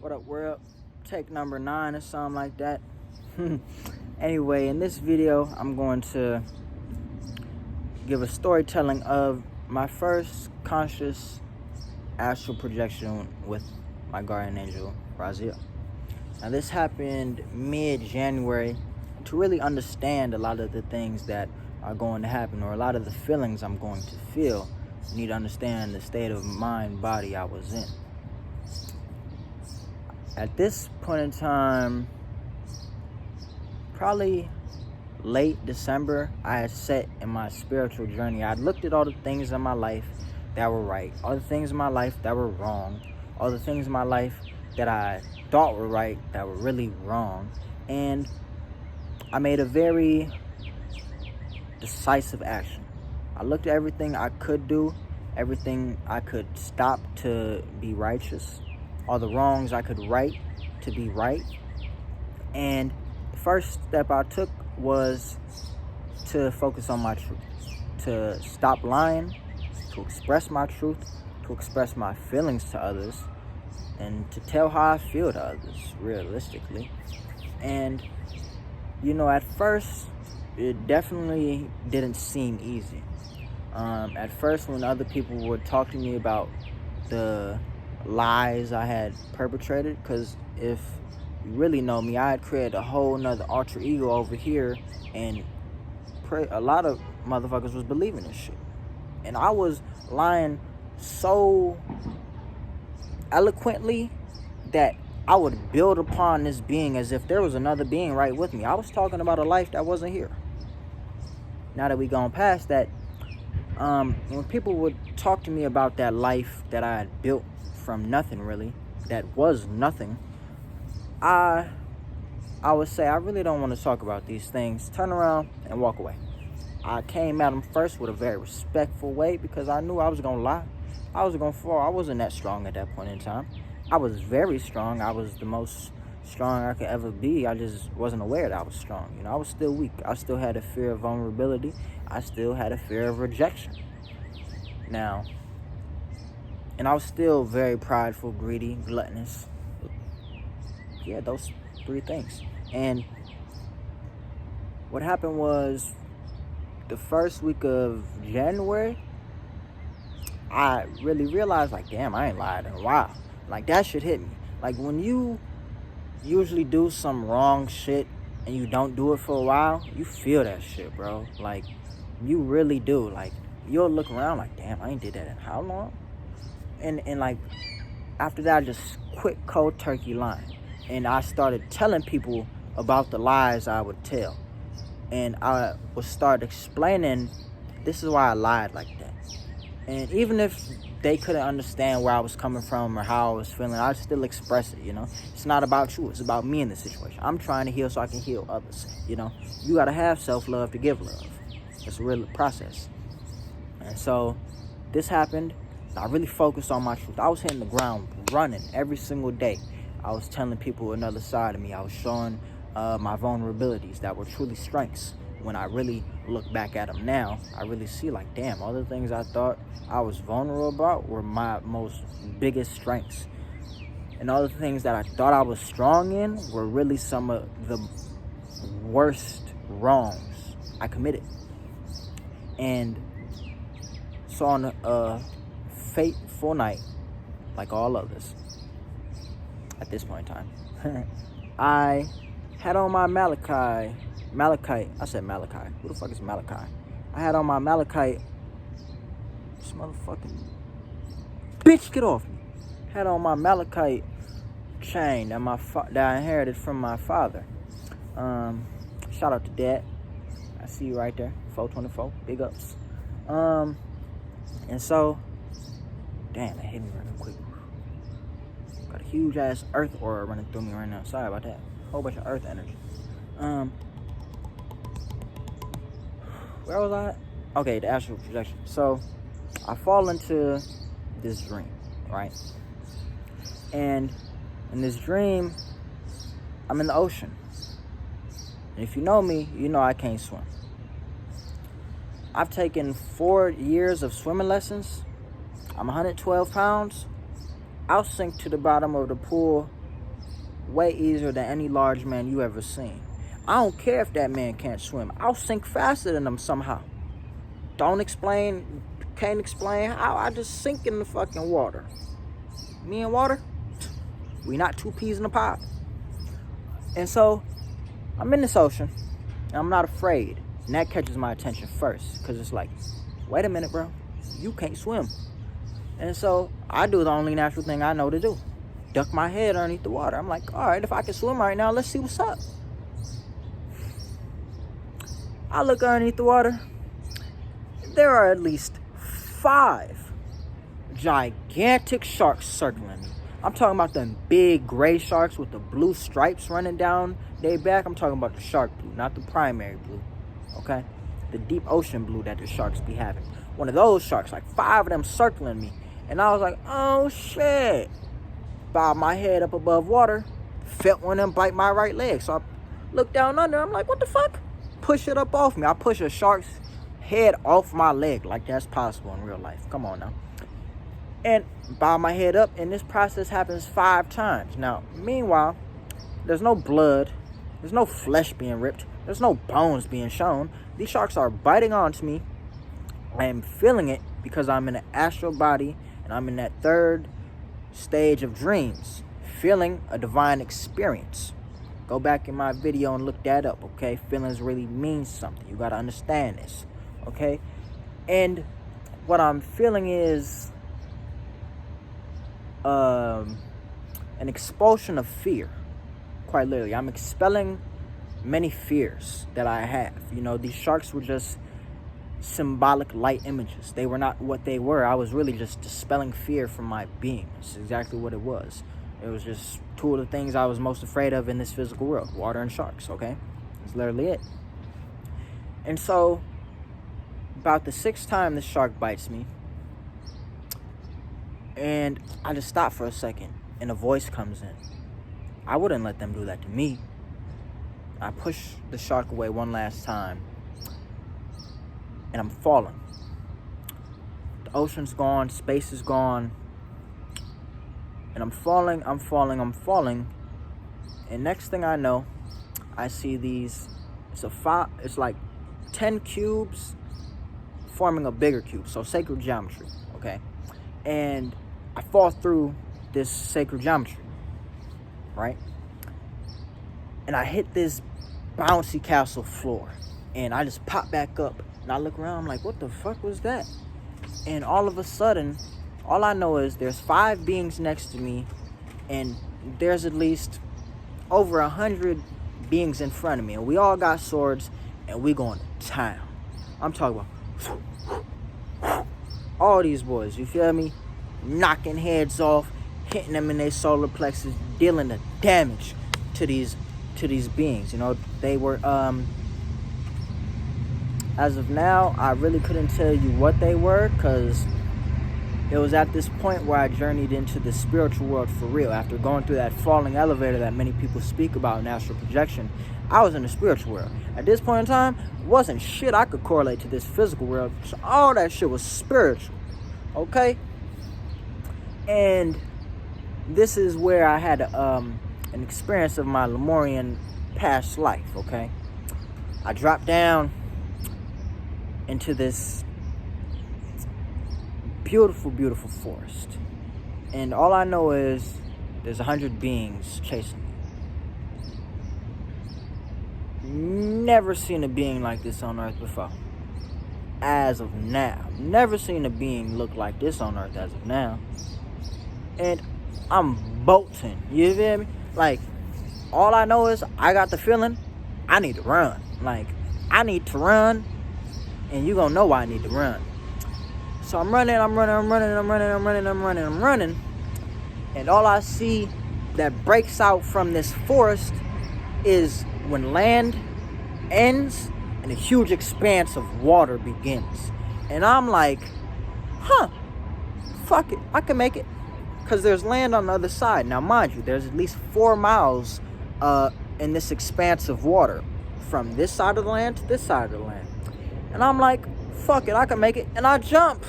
What up, world? Take number 9 or something like that. Anyway, in this video, I'm going to give a storytelling of my first conscious astral projection with my guardian angel, Raziel. Now, this happened mid-January. To really understand a lot of the things that are going to happen, or a lot of the feelings I'm going to feel, you need to understand the state of mind, body I was in. At this point in time, probably late December, I had set in my spiritual journey. I looked at all the things in my life that were right, all the things in my life that were wrong, all the things in my life that I thought were right that were really wrong, and I made a very decisive action. I looked at everything I could do, everything I could stop to be righteous, all the wrongs I could right to be right. And the first step I took was to focus on my truth, to stop lying, to express my truth, to express my feelings to others, and to tell how I feel to others, realistically. And, at first, it definitely didn't seem easy. At first, when other people would talk to me about the lies I had perpetrated, because if you really know me, I had created a whole nother alter ego over here, and a lot of motherfuckers was believing this shit. And I was lying so eloquently that I would build upon this being as if there was another being right with me. I was talking about a life that wasn't here. Now that we gone past that, when people would talk to me about that life that I had built from nothing, really, that was nothing, I would say, I really don't want to talk about these things. Turn around and walk away. I came at them first with a very respectful way, because I knew I was going to lie. I was going to fall. I wasn't that strong at that point in time. I was very strong. I was the most strong I could ever be. I just wasn't aware that I was strong. I was still weak. I still had a fear of vulnerability. I still had a fear of rejection. Now, and I was still very prideful, greedy, gluttonous. Yeah, those 3 things. And what happened was, the first week of January, I really realized, damn, I ain't lied in a while. That shit hit me. When you usually do some wrong shit and you don't do it for a while, you feel that shit, bro. You really do. You'll look around damn, I ain't did that in how long? And after that, I just quit cold turkey lying. And I started telling people about the lies I would tell. And I would start explaining, this is why I lied like that. And even if they couldn't understand where I was coming from or how I was feeling, I'd still express it, It's not about you. It's about me in this situation. I'm trying to heal so I can heal others, You got to have self-love to give love. It's a real process. And so this happened. I really focused on my truth. I was hitting the ground running every single day. I was telling people another side of me. I was showing my vulnerabilities that were truly strengths. When I really look back at them now, I really see damn, all the things I thought I was vulnerable about were my most biggest strengths. And all the things that I thought I was strong in were really some of the worst wrongs I committed. And so on a fateful night, like all others, at this point in time, I had on my Malachite. I said Malachi. Who the fuck is Malachi? I had on my Malachite. This motherfucking bitch, get off me. Had on my Malachite chain that I inherited from my father. Shout out to Dad. I see you right there. 424. Big ups. And so, damn, that hit me real quick. Got a huge ass earth aura running through me right now. Sorry about that. Whole bunch of earth energy. Where was I? Okay, the astral projection. So, I fall into this dream, right? And in this dream, I'm in the ocean. And if you know me, you know I can't swim. I've taken 4 years of swimming lessons. I'm 112 pounds. I'll sink to the bottom of the pool way easier than any large man you ever seen. I don't care if that man can't swim. I'll sink faster than him somehow. Can't explain how. I just sink in the fucking water. Me and water, we not two peas in a pod. And so, I'm in this ocean, and I'm not afraid. And that catches my attention first, because it's like, wait a minute, bro. You can't swim. And so, I do the only natural thing I know to do. Duck my head underneath the water. I'm like, all right, if I can swim right now, let's see what's up. I look underneath the water. There are at least 5 gigantic sharks circling me. I'm talking about them big gray sharks with the blue stripes running down their back. I'm talking about the shark blue, not the primary blue. Okay? The deep ocean blue that the sharks be having. One of those sharks, like 5 of them circling me. And I was like, oh shit. Bob my head up above water. Felt one of them bite my right leg. So I looked down under. I'm like, what the fuck? Push it up off me. I push a shark's head off my leg, like that's possible in real life. Come on now. And bob my head up, and this process happens 5 times. Now, meanwhile, there's no blood, there's no flesh being ripped, there's no bones being shown. These sharks are biting onto me. I am feeling it because I'm in an astral body, and I'm in that 3rd stage of dreams, feeling a divine experience. Go back in my video and look that up, okay? Feelings really mean something. You gotta understand this, okay? And what I'm feeling is an expulsion of fear. Quite literally, I'm expelling many fears that I have. You know, these sharks were just symbolic light images. They were not what they were. I was really just dispelling fear from my being. That's exactly what it was. It was just 2 of the things I was most afraid of in this physical world. Water and sharks, okay? That's literally it. And so, about the 6th time this shark bites me, and I just stop for a second, and a voice comes in. I wouldn't let them do that to me. I push the shark away one last time, and I'm falling. The ocean's gone, space is gone, and I'm falling. And next thing I know, I see these, it's like 10 cubes forming a bigger cube. So sacred geometry, okay? And I fall through this sacred geometry, right? And I hit this bouncy castle floor. And I just pop back up. And I look around, I'm like, what the fuck was that? And all of a sudden, all I know is there's 5 beings next to me, and there's at least over 100 beings in front of me, and we all got swords, and we going to town. I'm talking about all these boys, you feel me? Knocking heads off, hitting them in their solar plexus, dealing the damage to these beings. You know, they were as of now, I really couldn't tell you what they were, because it was at this point where I journeyed into the spiritual world for real. After going through that falling elevator that many people speak about in Astral Projection, I was in the spiritual world. At this point in time, wasn't shit I could correlate to this physical world. So all that shit was spiritual, okay? And this is where I had an experience of my Lemurian past life, okay? I dropped down into this beautiful, beautiful forest. And all I know is there's 100 beings chasing me. Never seen a being like this on Earth before. As of now. Never seen a being look like this on Earth as of now. And I'm bolting. You feel me? Like, all I know is I got the feeling I need to run. Like, I need to run. And you gonna know why I need to run. So I'm running. And all I see that breaks out from this forest is when land ends and a huge expanse of water begins. And I'm like, fuck it, I can make it. Because there's land on the other side. Now, mind you, there's at least 4 miles in this expanse of water. From this side of the land to this side of the land. And I'm like, fuck it, I can make it. And I jump.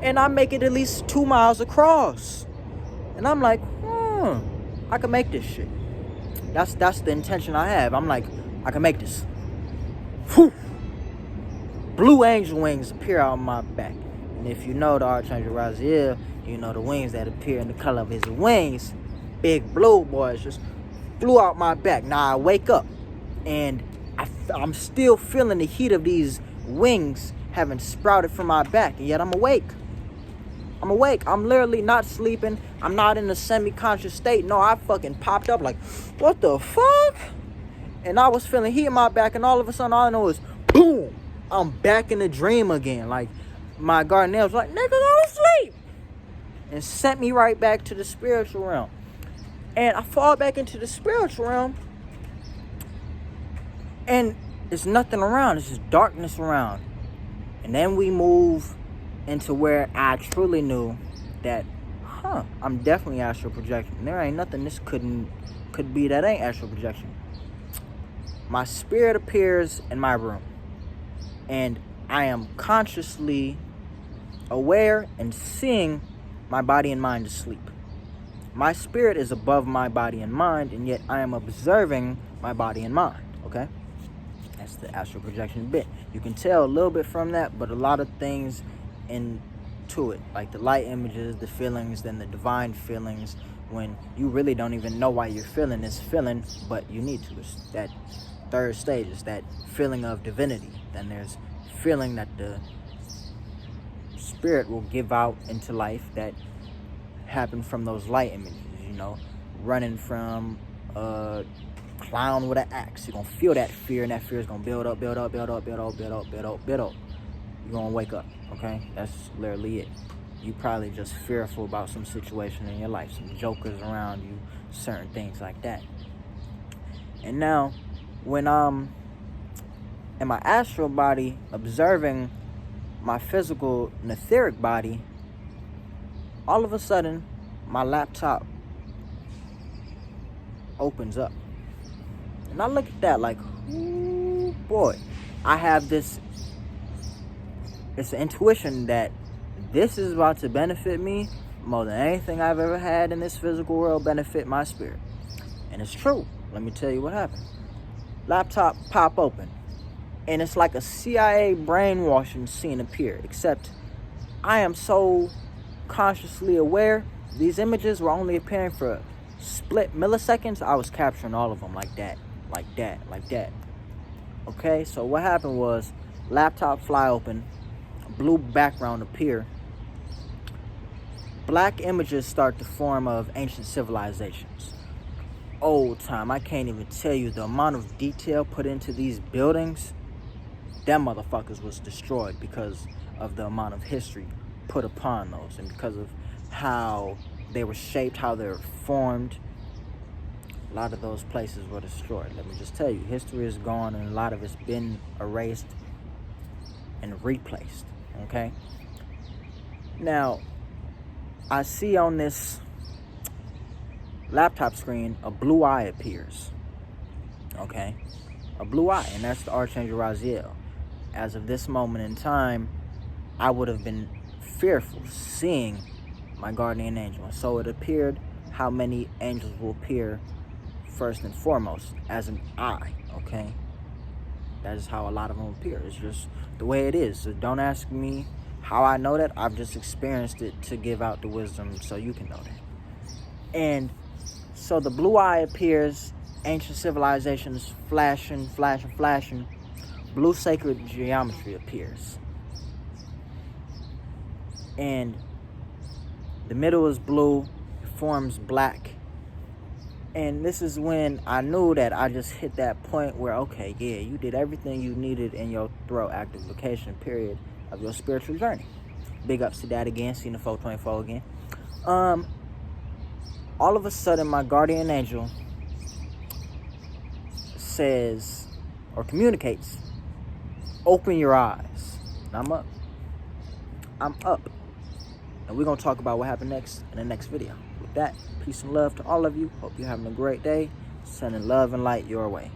And I make it at least 2 miles across. And I'm like, I can make this shit. That's the intention I have. I'm like, I can make this. Whew. Blue angel wings appear out my back. And if you know the Archangel Raziel, you know the wings that appear in the color of his wings. Big blue boys just flew out my back. Now I wake up and I'm still feeling the heat of these wings having sprouted from my back, and yet I'm awake. I'm literally not sleeping. I'm not in a semi-conscious state. No, I fucking popped up like, what the fuck? And I was feeling heat in my back, and all of a sudden all I know is boom, I'm back in the dream again. Like my guardian was like, nigga, go to sleep, and sent me right back to the spiritual realm. And I fall back into the spiritual realm, and there's nothing around. It's just darkness around. And then we move into where I truly knew that, I'm definitely astral projection. There ain't nothing this could be that ain't astral projection. My spirit appears in my room, and I am consciously aware and seeing my body and mind asleep. My spirit is above my body and mind, and yet I am observing my body and mind, okay? That's the astral projection bit. You can tell a little bit from that, but a lot of things into it, like the light images, the feelings, then the divine feelings, when you really don't even know why you're feeling this feeling, but you need to. It's that third stage, is that feeling of divinity. Then there's feeling that the spirit will give out into life that happen from those light images, running from a clown with an axe. You're gonna feel that fear, and that fear is gonna build up. You're gonna wake up, okay? That's literally it. You probably just fearful about some situation in your life, some jokers around you, certain things like that. And now, when I'm in my astral body observing my physical and etheric body, all of a sudden, my laptop opens up. And I look at that like, ooh, boy, I have this intuition that this is about to benefit me more than anything I've ever had in this physical world benefit my spirit. And it's true. Let me tell you what happened. Laptop pop open, and it's like a CIA brainwashing scene appear, except I am so consciously aware. These images were only appearing for split milliseconds. I was capturing all of them like that. Okay, so what happened was, laptop fly open, blue background appear, black images start to form of ancient civilizations, old time. I can't even tell you the amount of detail put into these buildings. Them motherfuckers was destroyed because of the amount of history put upon those, and because of how they were shaped, how they were formed. A lot of those places were destroyed. Let me just tell you, history is gone, and a lot of it's been erased and replaced, okay? Now, I see on this laptop screen, a blue eye appears, okay? A blue eye, and that's the Archangel Raziel. As of this moment in time, I would have been fearful seeing my guardian angel. And so it appeared how many angels will appear first and foremost as an eye, okay? That is how a lot of them appear. It's just the way it is. So don't ask me how I know that. I've just experienced it to give out the wisdom so you can know that. And so the blue eye appears, ancient civilizations flashing. Blue sacred geometry appears. And the middle is blue, it forms black. And this is when I knew that I just hit that point where, okay, yeah, you did everything you needed in your throat activification period of your spiritual journey. Big ups to that again, seeing the 424 again. All of a sudden, my guardian angel says, or communicates, open your eyes. And I'm up. And we're going to talk about what happened next in the next video. With that, peace and love to all of you. Hope you're having a great day. Sending love and light your way.